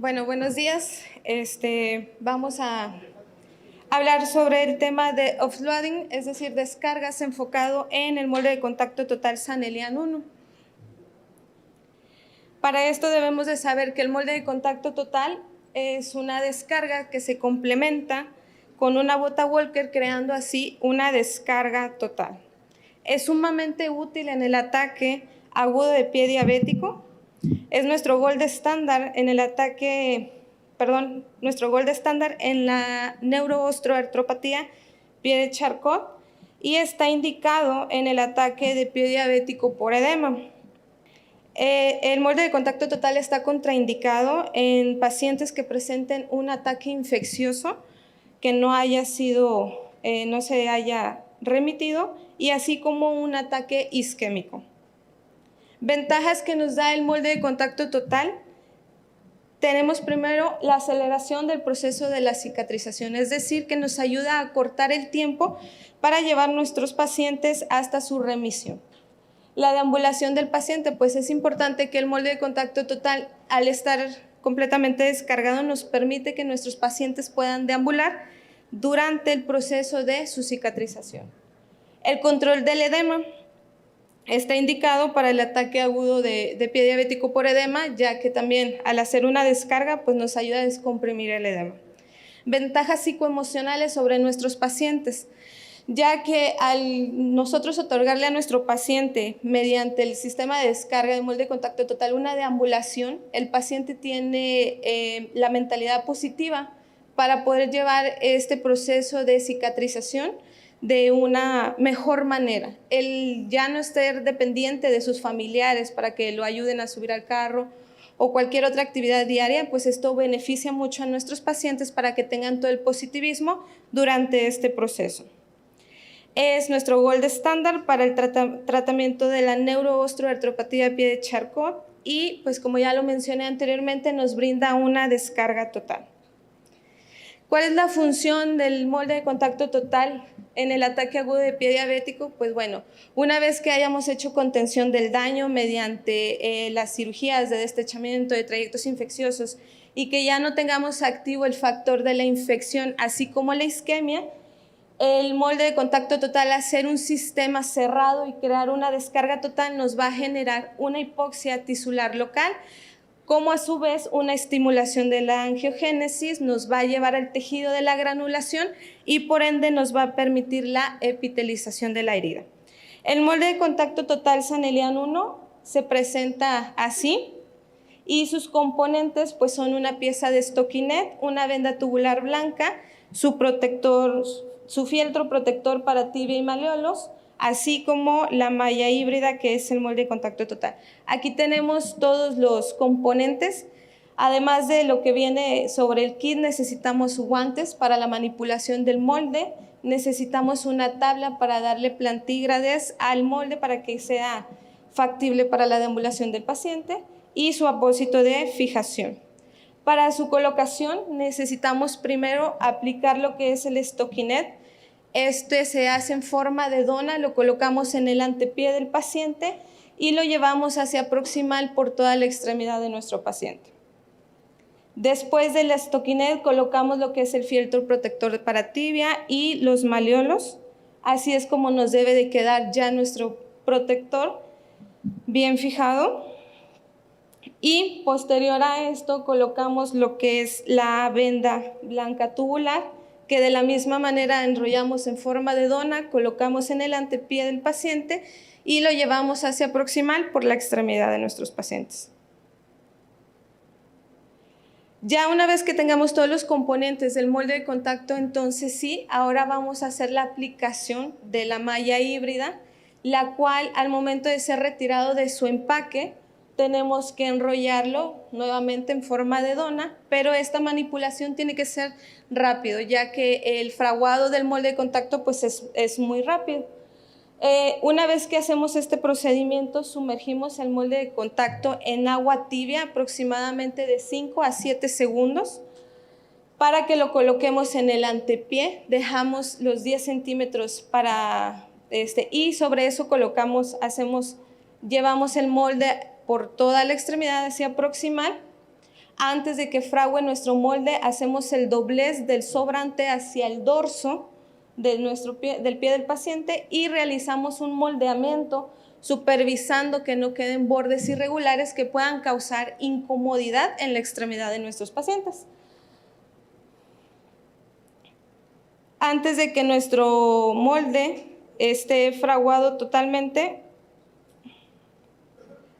Bueno, buenos días. Vamos a hablar sobre el tema de offloading, es decir, descargas enfocado en el molde de contacto total Sanelian 1. Para esto debemos de saber que el molde de contacto total es una descarga que se complementa con una bota Walker, creando así una descarga total. Es sumamente útil en el ataque agudo de pie diabético. Es nuestro gold estándar en el ataque, nuestro gold estándar en la neuroosteoartropatía pie de Charcot y está indicado en el ataque de pie diabético por edema. El molde de contacto total está contraindicado en pacientes que presenten un ataque infeccioso que no se haya remitido, y así como un ataque isquémico. Ventajas que nos da el molde de contacto total. Tenemos primero la aceleración del proceso de la cicatrización, es decir, que nos ayuda a acortar el tiempo para llevar nuestros pacientes hasta su remisión. La deambulación del paciente, pues es importante que el molde de contacto total, al estar completamente descargado, nos permite que nuestros pacientes puedan deambular durante el proceso de su cicatrización. El control del edema está indicado para el ataque agudo de pie diabético por edema, ya que también al hacer una descarga pues nos ayuda a descomprimir el edema. Ventajas psicoemocionales sobre nuestros pacientes, ya que al nosotros otorgarle a nuestro paciente mediante el sistema de descarga de molde de contacto total una deambulación, el paciente tiene la mentalidad positiva para poder llevar este proceso de cicatrización de una mejor manera. El ya no estar dependiente de sus familiares para que lo ayuden a subir al carro o cualquier otra actividad diaria, pues esto beneficia mucho a nuestros pacientes para que tengan todo el positivismo durante este proceso. Es nuestro gold estándar para el tratamiento de la neuroosteoartropatía de pie de Charcot y, pues como ya lo mencioné anteriormente, nos brinda una descarga total. ¿Cuál es la función del molde de contacto total en el ataque agudo de pie diabético? Pues bueno, una vez que hayamos hecho contención del daño mediante las cirugías de destechamiento de trayectos infecciosos y que ya no tengamos activo el factor de la infección, así como la isquemia, el molde de contacto total, hacer un sistema cerrado y crear una descarga total, nos va a generar una hipoxia tisular local, como a su vez una estimulación de la angiogénesis nos va a llevar al tejido de la granulación y por ende nos va a permitir la epitelización de la herida. El molde de contacto total Sanelian 1 se presenta así y sus componentes pues son una pieza de stockinette, una venda tubular blanca, su fieltro protector para tibia y malleolos, así como la malla híbrida que es el molde de contacto total. Aquí tenemos todos los componentes. Además de lo que viene sobre el kit, necesitamos guantes para la manipulación del molde, necesitamos una tabla para darle plantígrades al molde para que sea factible para la deambulación del paciente y su apósito de fijación. Para su colocación necesitamos primero aplicar lo que es el stockinette. Este se hace en forma de dona, lo colocamos en el antepié del paciente y lo llevamos hacia proximal por toda la extremidad de nuestro paciente. Después del stockinette colocamos lo que es el fieltro protector para tibia y los malleolos. Así es como nos debe de quedar ya nuestro protector bien fijado. Y posterior a esto colocamos lo que es la venda blanca tubular, que de la misma manera enrollamos en forma de dona, colocamos en el antepié del paciente y lo llevamos hacia proximal por la extremidad de nuestros pacientes. Ya una vez que tengamos todos los componentes del molde de contacto, entonces sí, ahora vamos a hacer la aplicación de la malla híbrida, la cual al momento de ser retirado de su empaque, tenemos que enrollarlo nuevamente en forma de dona, pero esta manipulación tiene que ser rápido, ya que el fraguado del molde de contacto pues es muy rápido. Una vez que hacemos este procedimiento, sumergimos el molde de contacto en agua tibia aproximadamente de 5 a 7 segundos para que lo coloquemos en el antepié. Dejamos los 10 centímetros y sobre eso llevamos el molde por toda la extremidad hacia proximal. Antes de que fragüe nuestro molde, hacemos el doblez del sobrante hacia el dorso del pie del paciente y realizamos un moldeamiento supervisando que no queden bordes irregulares que puedan causar incomodidad en la extremidad de nuestros pacientes. Antes de que nuestro molde esté fraguado totalmente,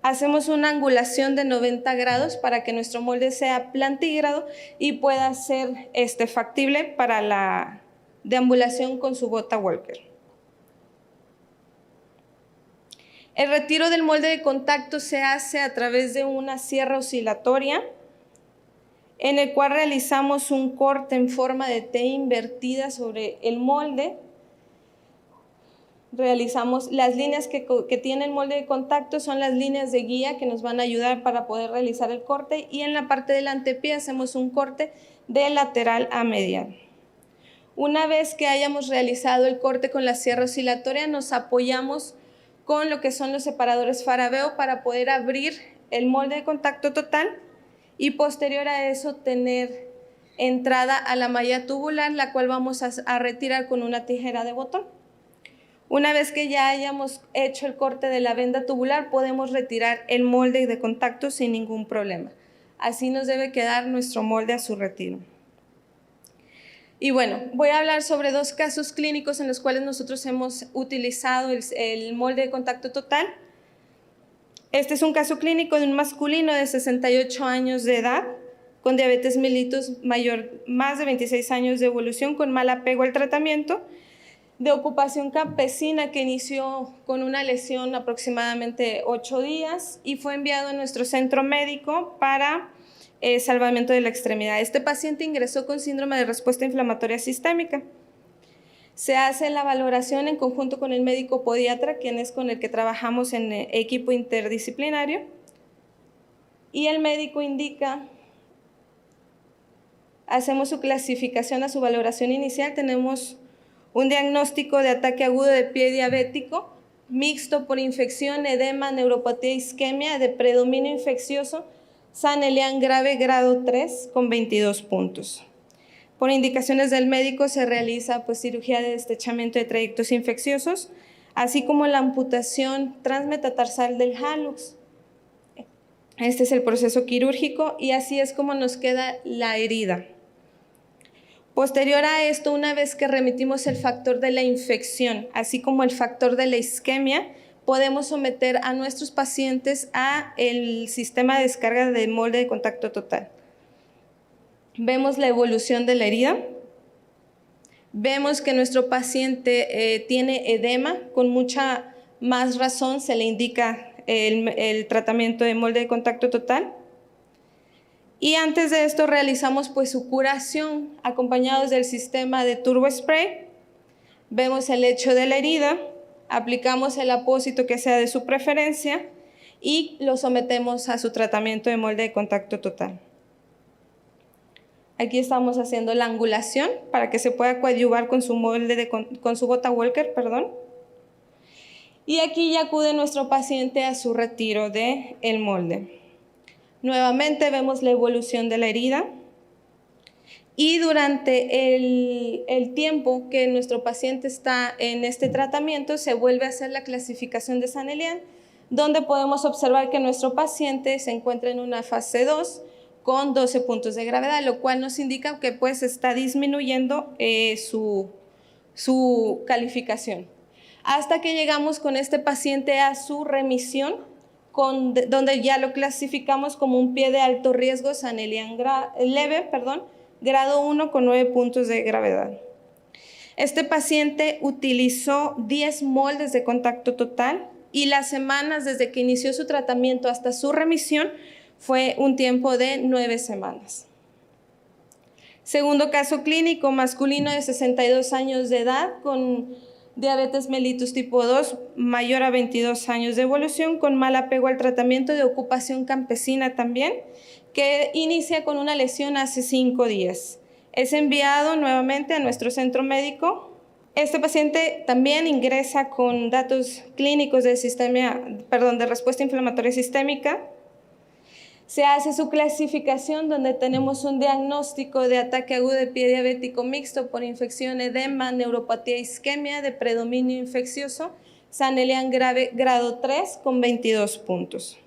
hacemos una angulación de 90 grados para que nuestro molde sea plantígrado y pueda ser factible para la deambulación con su bota Walker. El retiro del molde de contacto se hace a través de una sierra oscilatoria, en el cual realizamos un corte en forma de T invertida sobre el molde. Realizamos las líneas que tiene el molde de contacto, son las líneas de guía que nos van a ayudar para poder realizar el corte, y en la parte del antepié hacemos un corte de lateral a medial. Una vez que hayamos realizado el corte con la sierra oscilatoria, nos apoyamos con lo que son los separadores Farabeo para poder abrir el molde de contacto total y posterior a eso tener entrada a la malla tubular, la cual vamos a retirar con una tijera de botón. Una vez que ya hayamos hecho el corte de la venda tubular, podemos retirar el molde de contacto sin ningún problema. Así nos debe quedar nuestro molde a su retiro. Y bueno, voy a hablar sobre dos casos clínicos en los cuales nosotros hemos utilizado el molde de contacto total. Este es un caso clínico de un masculino de 68 años de edad, con diabetes mellitus mayor, más de 26 años de evolución, con mal apego al tratamiento, de ocupación campesina que inició con una lesión aproximadamente 8 días y fue enviado a nuestro centro médico para salvamiento de la extremidad. Este paciente ingresó con síndrome de respuesta inflamatoria sistémica. Se hace la valoración en conjunto con el médico podiatra, quien es con el que trabajamos en equipo interdisciplinario, y el médico indica, hacemos su clasificación a su valoración inicial, tenemos un diagnóstico de ataque agudo de pie diabético, mixto por infección, edema, neuropatía, isquemia, de predominio infeccioso, Sun-Elian grave grado 3 con 22 puntos. Por indicaciones del médico se realiza cirugía de destechamiento de trayectos infecciosos, así como la amputación transmetatarsal del hallux. Este es el proceso quirúrgico y así es como nos queda la herida. Posterior a esto, una vez que remitimos el factor de la infección, así como el factor de la isquemia, podemos someter a nuestros pacientes a el sistema de descarga de molde de contacto total. Vemos la evolución de la herida, vemos que nuestro paciente tiene edema, con mucha más razón se le indica el tratamiento de molde de contacto total. Y antes de esto realizamos su curación acompañados del sistema de turbo spray. Vemos el hecho de la herida, aplicamos el apósito que sea de su preferencia y lo sometemos a su tratamiento de molde de contacto total. Aquí estamos haciendo la angulación para que se pueda coadyuvar con su molde con su bota Walker, perdón. Y aquí ya acude nuestro paciente a su retiro del molde. Nuevamente vemos la evolución de la herida y durante el tiempo que nuestro paciente está en este tratamiento se vuelve a hacer la clasificación de Sun-Elian, donde podemos observar que nuestro paciente se encuentra en una fase 2 con 12 puntos de gravedad, lo cual nos indica que está disminuyendo su calificación. Hasta que llegamos con este paciente a su remisión, donde ya lo clasificamos como un pie de alto riesgo Sun-Elian leve, grado 1 con 9 puntos de gravedad. Este paciente utilizó 10 moldes de contacto total y las semanas desde que inició su tratamiento hasta su remisión fue un tiempo de 9 semanas. Segundo caso clínico, masculino de 62 años de edad con diabetes mellitus tipo 2, mayor a 22 años de evolución, con mal apego al tratamiento, de ocupación campesina también, que inicia con una lesión hace 5 días. Es enviado nuevamente a nuestro centro médico. Este paciente también ingresa con datos clínicos de respuesta inflamatoria sistémica. Se hace su clasificación donde tenemos un diagnóstico de ataque agudo de pie diabético mixto por infección, edema, neuropatía, isquemia de predominio infeccioso, Sun-Elian grave grado 3 con 22 puntos.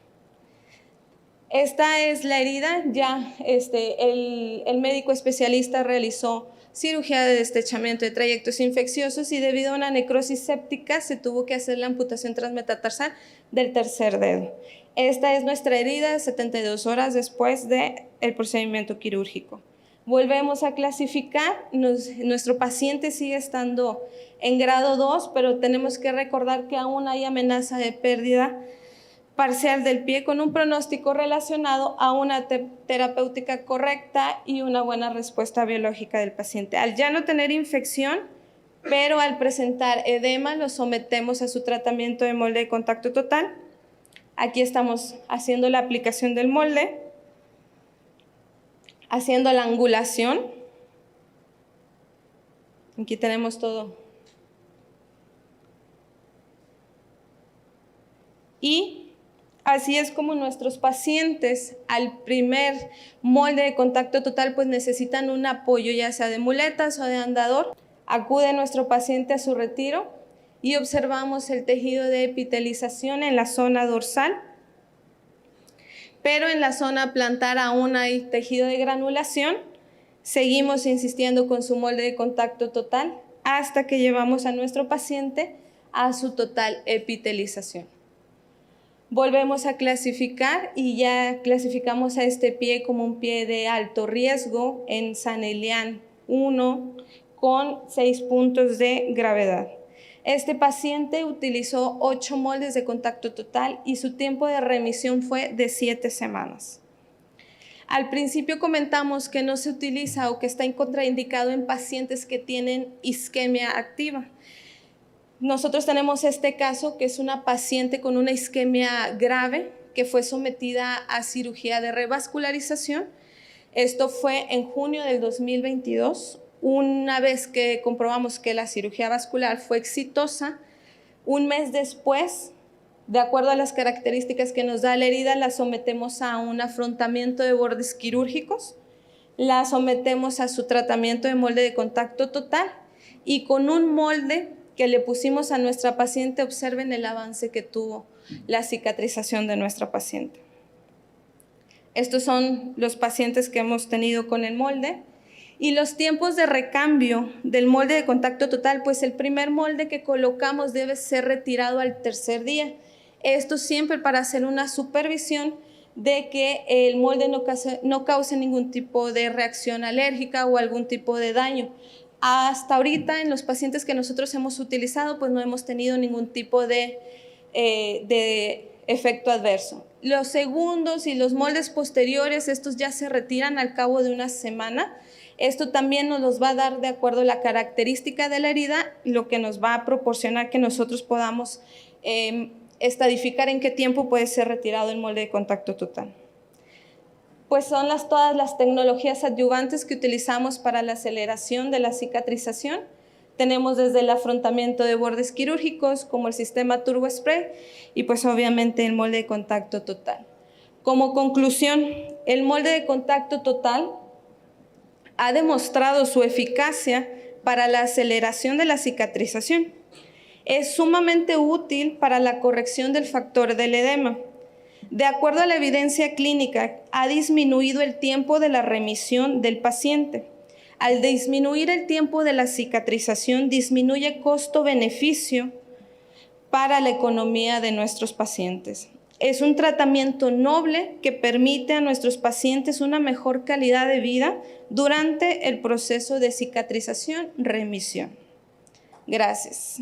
Esta es la herida, ya el médico especialista realizó cirugía de destechamiento de trayectos infecciosos y debido a una necrosis séptica se tuvo que hacer la amputación transmetatarsal del tercer dedo. Esta es nuestra herida 72 horas después del procedimiento quirúrgico. Volvemos a clasificar, nuestro paciente sigue estando en grado 2, pero tenemos que recordar que aún hay amenaza de pérdida parcial del pie con un pronóstico relacionado a una terapéutica correcta y una buena respuesta biológica del paciente. Al ya no tener infección, pero al presentar edema, lo sometemos a su tratamiento de molde de contacto total. Aquí estamos haciendo la aplicación del molde, haciendo la angulación. Aquí tenemos todo. Y así es como nuestros pacientes al primer molde de contacto total pues necesitan un apoyo ya sea de muletas o de andador. Acude nuestro paciente a su retiro y observamos el tejido de epitelización en la zona dorsal, pero en la zona plantar aún hay tejido de granulación. Seguimos insistiendo con su molde de contacto total hasta que llevamos a nuestro paciente a su total epitelización. Volvemos a clasificar y ya clasificamos a este pie como un pie de alto riesgo en Sun-Elian 1 con 6 puntos de gravedad. Este paciente utilizó 8 moldes de contacto total y su tiempo de remisión fue de 7 semanas. Al principio comentamos que no se utiliza o que está contraindicado en pacientes que tienen isquemia activa. Nosotros tenemos este caso que es una paciente con una isquemia grave que fue sometida a cirugía de revascularización. Esto fue en junio del 2022. Una vez que comprobamos que la cirugía vascular fue exitosa, un mes después, de acuerdo a las características que nos da la herida, la sometemos a un afrontamiento de bordes quirúrgicos, la sometemos a su tratamiento de molde de contacto total y con un molde que le pusimos a nuestra paciente, observen el avance que tuvo la cicatrización de nuestra paciente. Estos son los pacientes que hemos tenido con el molde y los tiempos de recambio del molde de contacto total, pues el primer molde que colocamos debe ser retirado al tercer día. Esto siempre para hacer una supervisión de que el molde no cause ningún tipo de reacción alérgica o algún tipo de daño. Hasta ahorita en los pacientes que nosotros hemos utilizado pues no hemos tenido ningún tipo de efecto adverso. Los segundos y los moldes posteriores, estos ya se retiran al cabo de una semana. Esto también nos los va a dar de acuerdo a la característica de la herida, lo que nos va a proporcionar que nosotros podamos estadificar en qué tiempo puede ser retirado el molde de contacto total. Pues son todas las tecnologías adyuvantes que utilizamos para la aceleración de la cicatrización. Tenemos desde el afrontamiento de bordes quirúrgicos como el sistema Turbo Spray y pues obviamente el molde de contacto total. Como conclusión, el molde de contacto total ha demostrado su eficacia para la aceleración de la cicatrización. Es sumamente útil para la corrección del factor del edema. De acuerdo a la evidencia clínica, ha disminuido el tiempo de la remisión del paciente. Al disminuir el tiempo de la cicatrización, disminuye costo-beneficio para la economía de nuestros pacientes. Es un tratamiento noble que permite a nuestros pacientes una mejor calidad de vida durante el proceso de cicatrización-remisión. Gracias.